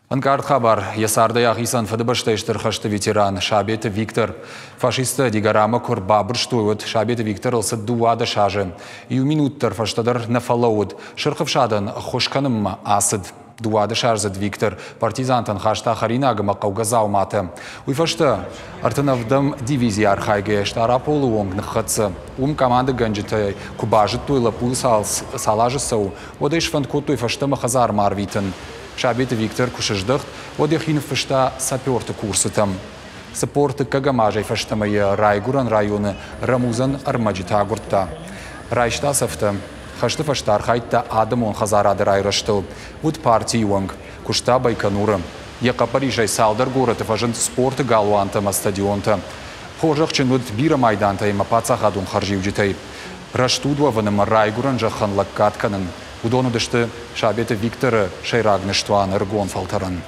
Анкард хабар, ясарды яғисан фадыбаштайштыр қашты ветеран Шабеті Виктор. Фашисты дигарамы күр бабырштуыд, Шабеті Виктор ылсы дуады шажы. Ию минуттар фаштадар нафалауыд, шырқывшадын хошқаным асыд. Дуады шарзыд Виктор, партизантын қашта харинагыма қауғазау маты. Уйфашты артынавдым дивизия архайге штараполу оңгны қытсы. Команды гынжыты кубажыт туйлы пул салажы сау, одайш фандкот уйфашты махазар марвитын. Шабеті Виктор күшіждіқ, одехин фышта саперты курсытым. Спорты кагамажай фыштымайы райгуран районы Рамузан армаджита гуртта. Райшта сафты, хашты фыштар хайтта адымон хазарады райраштыл. Уд партии уанг, кушта Байконуры. Якапарижай салдар гораты фажын спорты галуантыма стадионты. Хожық чын бира майданта има пацахадун харживджитай. Раштудваваным райгуран жахан лаккатканын. Удону дышты Шабеті Викторы шайрагны штуан ыргон фалтарын.